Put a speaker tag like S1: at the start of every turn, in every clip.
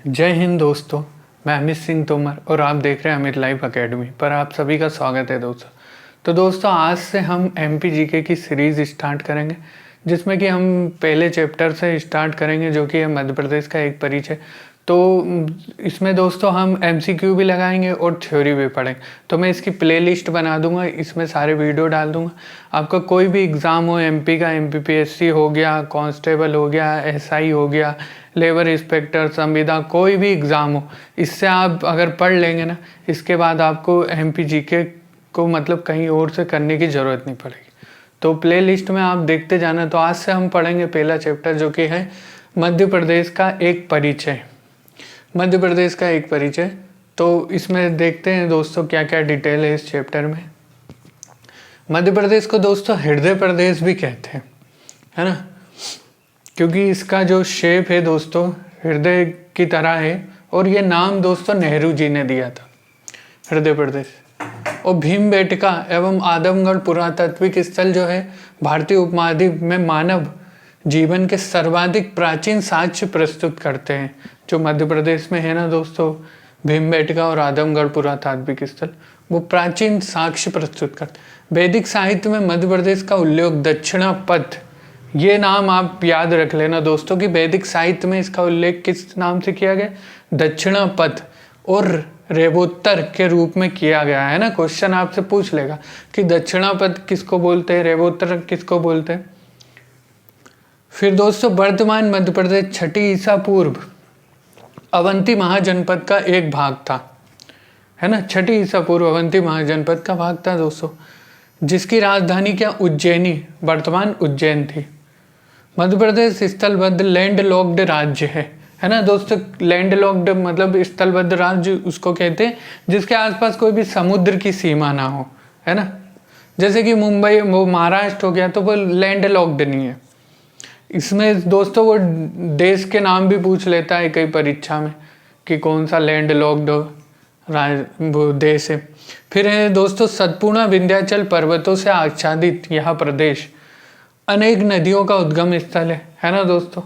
S1: जय हिंद दोस्तों। मैं अमित सिंह तोमर और आप देख रहे हैं अमित लाइव एकेडमी पर आप सभी का स्वागत है दोस्तों। तो दोस्तों आज से हम एमपी जीके की सीरीज़ स्टार्ट करेंगे जिसमें कि हम पहले चैप्टर से स्टार्ट करेंगे जो कि है मध्य प्रदेश का एक परिचय। तो इसमें दोस्तों हम एमसीक्यू भी लगाएंगे और थ्योरी भी पढ़ेंगे। तो मैं इसकी प्लेलिस्ट बना दूंगा, इसमें सारे वीडियो डाल दूंगा। आपका कोई भी एग्ज़ाम हो, एमपी का एमपीपीएससी हो गया, कांस्टेबल हो गया, एसआई हो गया, लेबर इंस्पेक्टर, संविदा, कोई भी एग्ज़ाम हो, इससे आप अगर पढ़ लेंगे ना, इसके बाद आपको एमपी जीके को मतलब कहीं और से करने की ज़रूरत नहीं पड़ेगी। तो प्ले लिस्ट में आप देखते जाना। तो आज से हम पढ़ेंगे पहला चैप्टर जो कि है मध्य प्रदेश का एक परिचय। मध्य प्रदेश का एक परिचय। तो इसमें देखते हैं दोस्तों क्या क्या डिटेल है इस चैप्टर में। मध्य प्रदेश को दोस्तों हृदय प्रदेश भी कहते हैं, है ना, क्योंकि इसका जो शेप है दोस्तों हृदय की तरह है। और ये नाम दोस्तों नेहरू जी ने दिया था, हृदय प्रदेश। और भीमबेटका एवं आदमगढ़ पुरातात्विक स्थल जो है भारतीय उपमहाद्वीप में मानव जीवन के सर्वाधिक प्राचीन साक्ष्य प्रस्तुत करते हैं। जो मध्य प्रदेश में है ना दोस्तों, भीमबेटका और आदमगढ़ पुरातात्विक स्थल, वो प्राचीन साक्ष्य प्रस्तुत करते। वैदिक साहित्य में मध्य प्रदेश का उल्लेख दक्षिणापथ, ये नाम आप याद रख लेना दोस्तों कि वैदिक साहित्य में इसका उल्लेख किस नाम से किया गया, दक्षिणापथ और रेवोत्तर के रूप में किया गया है ना। क्वेश्चन आपसे पूछ लेगा कि दक्षिणापथ किसको बोलते हैं, रेवोत्तर किसको बोलते हैं। फिर दोस्तों वर्तमान मध्य प्रदेश छठी ईसा पूर्व अवंती महाजनपद का एक भाग था, है ना। छठी ईसा पूर्व अवंती महाजनपद का भाग था दोस्तों, जिसकी राजधानी क्या उज्जैनी, वर्तमान उज्जैन थी। मध्य प्रदेश स्थलबद्ध लैंड लॉक्ड राज्य है ना दोस्तों। लैंड लॉक्ड मतलब स्थलबद्ध राज्य उसको कहते हैं जिसके आसपास कोई भी समुद्र की सीमा ना हो, है ना। जैसे कि मुंबई, वो महाराष्ट्र हो गया, तो वो लैंड लॉक्ड नहीं है। इसमें दोस्तों वो देश के नाम भी पूछ लेता है कई परीक्षा में कि कौन सा लैंड लॉक्ड वो देश है। फिर है दोस्तों सतपूर्णा विंध्याचल पर्वतों से आच्छादित यह प्रदेश अनेक नदियों का उद्गम स्थल है ना दोस्तों।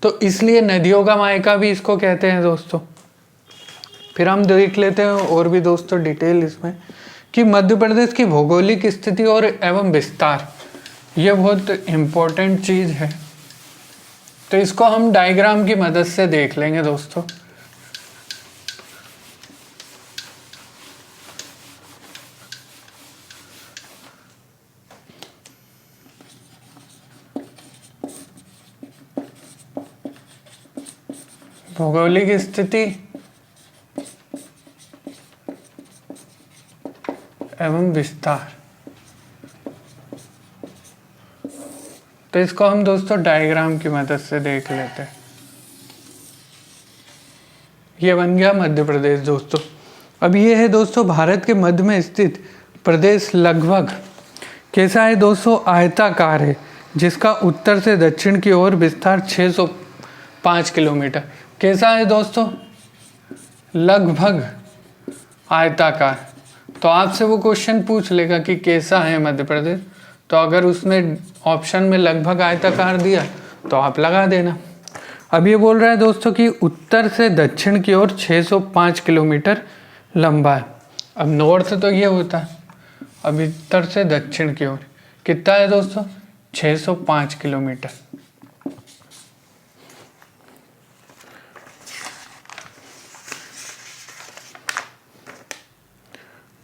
S1: तो इसलिए नदियों का मायका भी इसको कहते हैं दोस्तों। फिर हम देख लेते हैं और भी दोस्तों डिटेल इसमें कि मध्य प्रदेश की भौगोलिक स्थिति और एवं विस्तार, ये बहुत इम्पोर्टेंट चीज़ है। तो इसको हम डायग्राम की मदद से देख लेंगे दोस्तों। भौगोलिक स्थिति एवं विस्तार, तो इसको हम दोस्तों डायग्राम की मदद से देख लेते हैं। ये बन गया मध्य प्रदेश दोस्तों। अब ये है दोस्तों भारत के मध्य में स्थित प्रदेश, लगभग कैसा है दोस्तों, आयताकार है, जिसका उत्तर से दक्षिण की ओर विस्तार 605 किलोमीटर। कैसा है दोस्तों, लगभग आयताकार। तो आपसे वो क्वेश्चन पूछ लेगा कि कैसा है मध्य प्रदेश, तो अगर उसने ऑप्शन में लगभग आयताकार दिया तो आप लगा देना। अब ये बोल रहा है दोस्तों कि उत्तर से दक्षिण की ओर 605 किलोमीटर लंबा है। अब नॉर्थ तो ये होता है, अब उत्तर से दक्षिण की ओर कितना है दोस्तों, 605 किलोमीटर।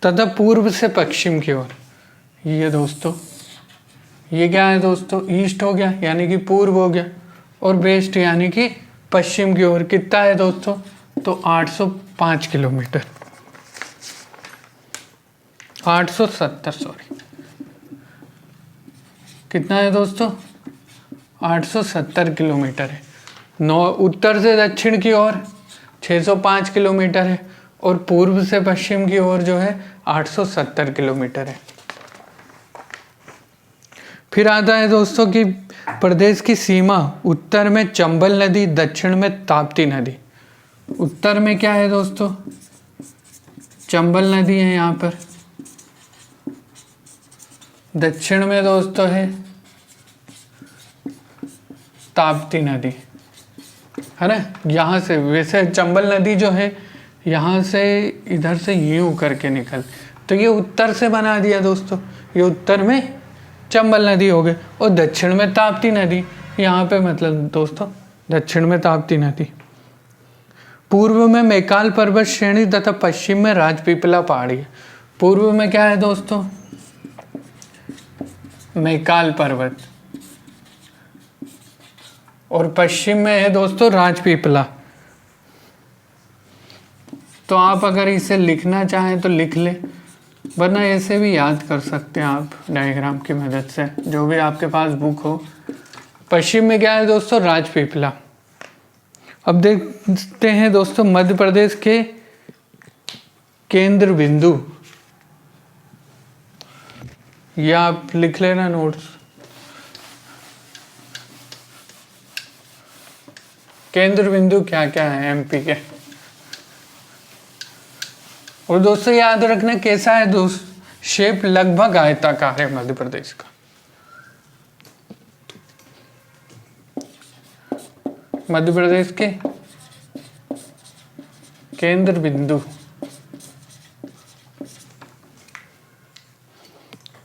S1: तथा पूर्व से पश्चिम की ओर, ये दोस्तों ये क्या है दोस्तों, ईस्ट हो गया यानी कि पूर्व हो गया, और वेस्ट यानी कि पश्चिम की ओर कितना है दोस्तों, तो 805 किलोमीटर, 870 सॉरी, कितना है दोस्तों, 870 किलोमीटर है। उत्तर से दक्षिण की ओर 605 किलोमीटर है और पूर्व से पश्चिम की ओर जो है 870 किलोमीटर है। फिर आता है दोस्तों कि प्रदेश की सीमा उत्तर में चंबल नदी, दक्षिण में ताप्ती नदी। उत्तर में क्या है दोस्तों, चंबल नदी है यहाँ पर, दक्षिण में दोस्तों है ताप्ती नदी। है ना, यहाँ से वैसे चंबल नदी जो है यहाँ से इधर से यूं करके निकल, तो ये उत्तर से बना दिया दोस्तों, ये उत्तर में चंबल नदी हो गई और दक्षिण में ताप्ती नदी, यहाँ पे मतलब दोस्तों दक्षिण में ताप्ती नदी, पूर्व में मैकाल पर्वत श्रेणी तथा पश्चिम में राजपीपला पहाड़ी है। पूर्व में क्या है दोस्तों, मैकाल पर्वत, और पश्चिम में है दोस्तों राजपीपला। तो आप अगर इसे लिखना चाहें तो लिख ले, वरना ऐसे भी याद कर सकते हैं आप डायग्राम की मदद से, जो भी आपके पास बुक हो। पश्चिम में क्या है दोस्तों, राजपीपला। अब देखते हैं दोस्तों मध्य प्रदेश के केंद्र बिंदु, या आप लिख लेना नोट्स। केंद्र बिंदु क्या क्या है एमपी के, और दोस्तों याद रखना कैसा है दोस्त, शेप लगभग आयताकार है मध्य प्रदेश का। मध्य प्रदेश के केंद्र बिंदु,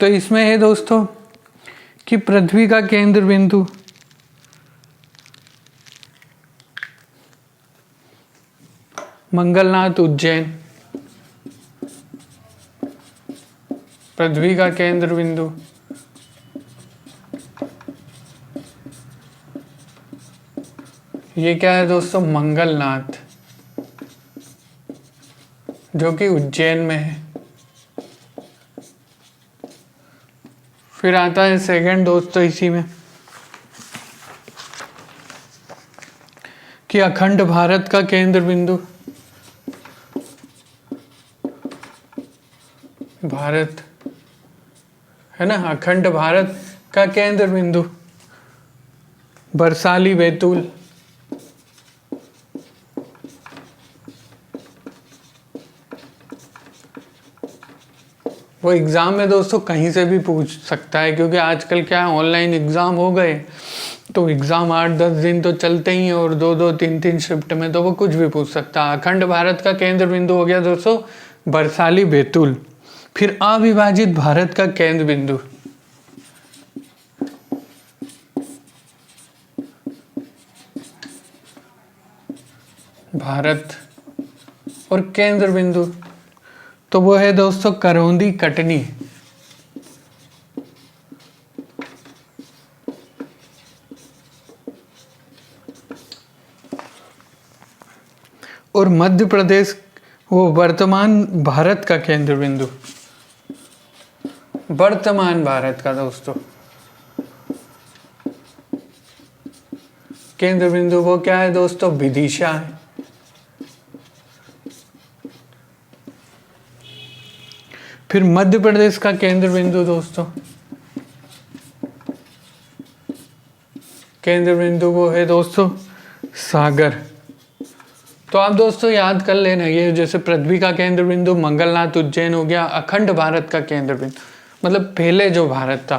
S1: तो इसमें है दोस्तों कि पृथ्वी का केंद्र बिंदु मंगलनाथ उज्जैन, पृथ्वी का केंद्र बिंदु ये क्या है दोस्तों, मंगलनाथ, जो कि उज्जैन में है। फिर आता है सेकंड दोस्तों इसी में कि अखंड भारत का केंद्र बिंदु, भारत है ना, अखंड भारत का केंद्र बिंदु बरसाली बैतूल। वो एग्ज़ाम में दोस्तों कहीं से भी पूछ सकता है, क्योंकि आजकल क्या है ऑनलाइन एग्ज़ाम हो गए, तो एग्ज़ाम 8-10 दिन तो चलते ही हैं, और 2-2 3-3 शिफ्ट में, तो वो कुछ भी पूछ सकता है। अखंड भारत का केंद्र बिंदु हो गया दोस्तों बरसाली बैतूल। फिर अविभाजित भारत का केंद्र बिंदु, भारत, और केंद्र बिंदु तो वो है दोस्तों करौंदी कटनी। और मध्य प्रदेश वो वर्तमान भारत का केंद्र बिंदु, वर्तमान भारत का दोस्तों केंद्र बिंदु वो क्या है दोस्तों, विदिशा है। फिर मध्य प्रदेश का केंद्र बिंदु दोस्तों, केंद्र बिंदु वो है दोस्तों सागर। तो आप दोस्तों याद कर लेना, ये जैसे पृथ्वी का केंद्र बिंदु मंगलनाथ उज्जैन हो गया, अखंड भारत का केंद्र बिंदु मतलब पहले जो भारत था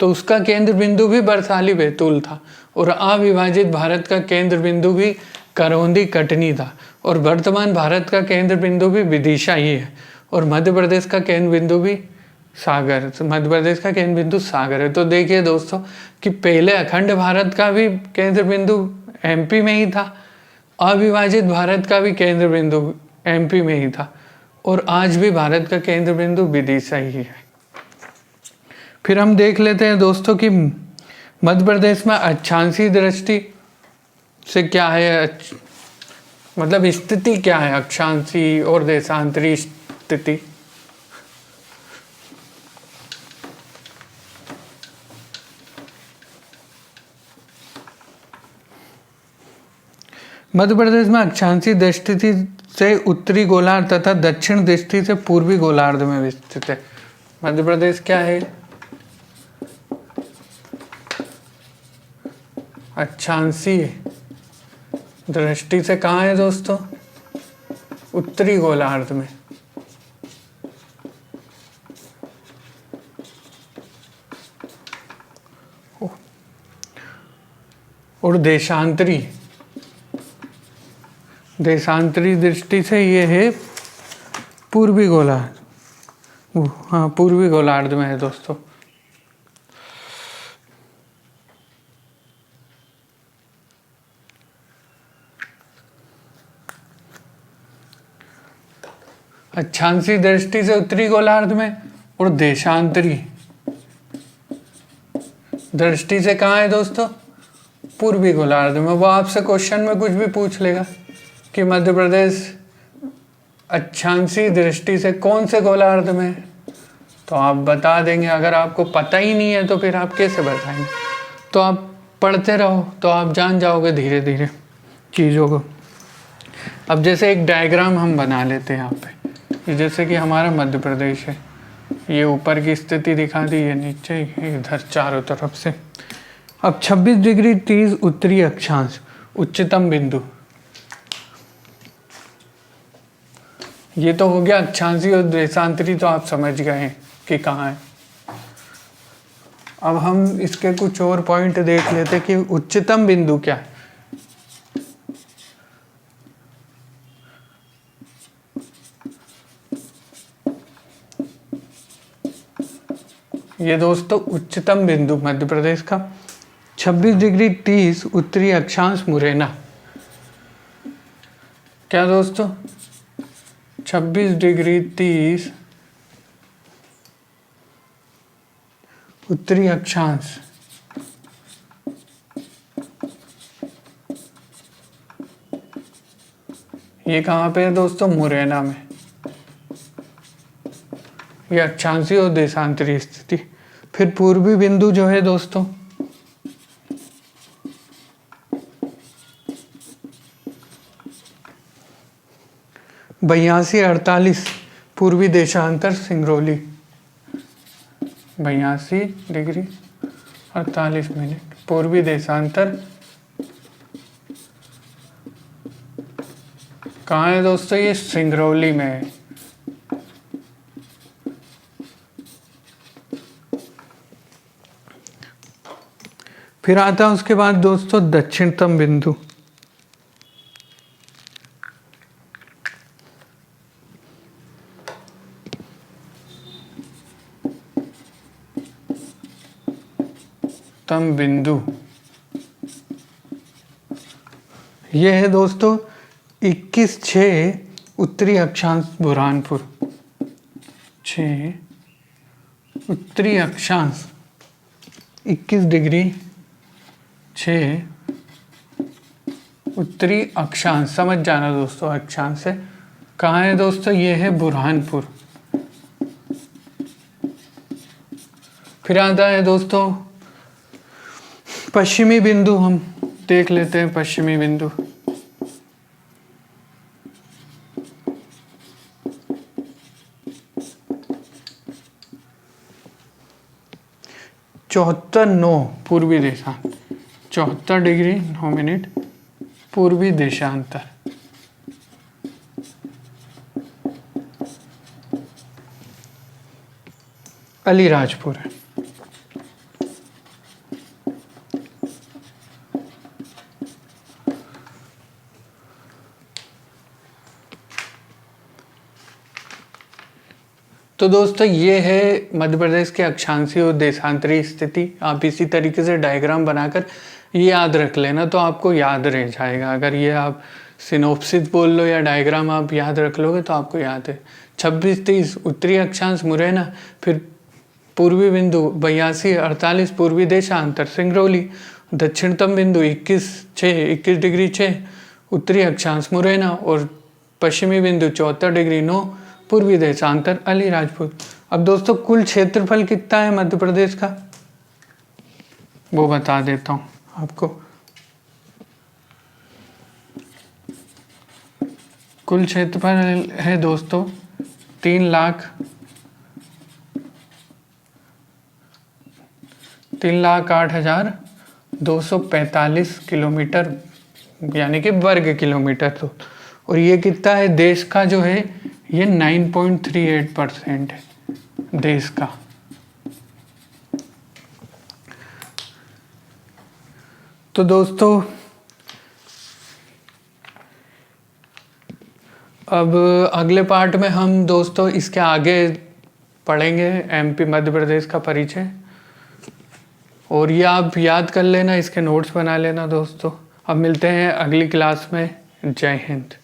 S1: तो उसका केंद्र बिंदु भी बरसाली बैतूल था, और अविभाजित भारत का केंद्र बिंदु भी करौंदी कटनी था, और वर्तमान भारत का केंद्र बिंदु भी विदिशा ही है, और मध्य प्रदेश का केंद्र बिंदु भी सागर, मध्य प्रदेश का केंद्र बिंदु सागर है। तो देखिए दोस्तों कि पहले अखंड भारत का भी केंद्र बिंदु एमपी में ही था, अविभाजित भारत का भी केंद्र बिंदु एमपी में ही था, और आज भी भारत का केंद्र बिंदु विदिशा ही है। फिर हम देख लेते हैं दोस्तों कि मध्य प्रदेश में अक्षांशीय दृष्टि से क्या है, मतलब स्थिति क्या है अक्षांशीय और देशांतरी स्थिति। मध्य प्रदेश में अक्षांशीय दृष्टि से उत्तरी गोलार्ध तथा दक्षिण दृष्टि से पूर्वी गोलार्ध में विस्तृत है। मध्य प्रदेश क्या है, अक्षांशीय दृष्टि से कहाँ है दोस्तों, उत्तरी गोलार्ध में। और देशांतरी देशांतरी दृष्टि से ये है पूर्वी गोलार्ध। हाँ, पूर्वी गोलार्ध में है दोस्तों। अक्षांशीय दृष्टि से उत्तरी गोलार्ध में और देशांतरी दृष्टि से कहाँ है दोस्तों? पूर्वी गोलार्ध में। वो आपसे क्वेश्चन में कुछ भी पूछ लेगा कि मध्य प्रदेश अक्षांशीय दृष्टि से कौन से गोलार्ध में है, तो आप बता देंगे। अगर आपको पता ही नहीं है तो फिर आप कैसे बताएंगे? तो आप पढ़ते रहो तो आप जान जाओगे धीरे धीरे चीज़ों को। अब जैसे एक डायग्राम हम बना लेते हैं यहाँ पे, जैसे कि हमारा मध्य प्रदेश है, ये ऊपर की स्थिति दिखा दी, ये नीचे, इधर चारों तरफ से। अब 26 डिग्री 30 उत्तरी अक्षांश उच्चतम बिंदु, ये तो हो गया अक्षांशीय और देशांतरी, तो आप समझ गए हैं कि कहाँ है। अब हम इसके कुछ और पॉइंट देख लेते कि उच्चतम बिंदु क्या है। ये दोस्तों उच्चतम बिंदु मध्य प्रदेश का 26 डिग्री 30 उत्तरी अक्षांश मुरैना। क्या दोस्तों? 26 डिग्री 30 उत्तरी अक्षांश, ये कहाँ पे है दोस्तों? मुरैना में। ये अक्षांशीय और देशांतरी स्थिति। फिर पूर्वी बिंदु जो है दोस्तों, बयासी 48 पूर्वी देशांतर सिंगरौली, 82 डिग्री 48 मिनट पूर्वी देशांतर कहाँ है दोस्तों? ये सिंगरौली में है। फिर आता है उसके बाद दोस्तों दक्षिणतम बिंदु, तम बिंदु, ये है दोस्तों 21/6 उत्तरी अक्षांश बुरहानपुर, 6 उत्तरी अक्षांश 21 डिग्री 6 उत्तरी अक्षांश, समझ जाना दोस्तों अक्षांश से। कहाँ है दोस्तों? ये है बुरहानपुर। फिर आता है दोस्तों पश्चिमी बिंदु, हम देख लेते हैं पश्चिमी बिंदु। चौहत्तर 9 पूर्वी देशांतर, 74 डिग्री 9 मिनट पूर्वी देशांतर। अलीराजपुर है। तो दोस्तों ये है मध्य प्रदेश के अक्षांशीय और देशांतरी स्थिति। आप इसी तरीके से डायग्राम बनाकर ये याद रख लेना तो आपको याद रह जाएगा। अगर ये आप सिनोप्सिस बोल लो या डायग्राम आप याद रख लोगे तो आपको याद है। 26-30 उत्तरी अक्षांश मुरैना, फिर पूर्वी बिंदु 82-48 पूर्वी देशांतर सिंगरौली, दक्षिणतम बिंदु 21 डिग्री 6 उत्तरी अक्षांश मुरैना और पश्चिमी बिंदु 74 डिग्री 9 पूर्वी देशांतर अलीराजपुर। अब दोस्तों कुल क्षेत्रफल कितना है मध्य प्रदेश का, वो बता देता हूँ आपको। कुल क्षेत्रफल है दोस्तों 3,08,245 किलोमीटर, यानी कि वर्ग किलोमीटर। तो और ये कितना है देश का जो है, ये 9.38% है देश का। तो दोस्तों अब अगले पार्ट में हम दोस्तों इसके आगे पढ़ेंगे एमपी मध्य प्रदेश का परिचय, और ये आप याद कर लेना, इसके नोट्स बना लेना दोस्तों। अब मिलते हैं अगली क्लास में। जय हिंद।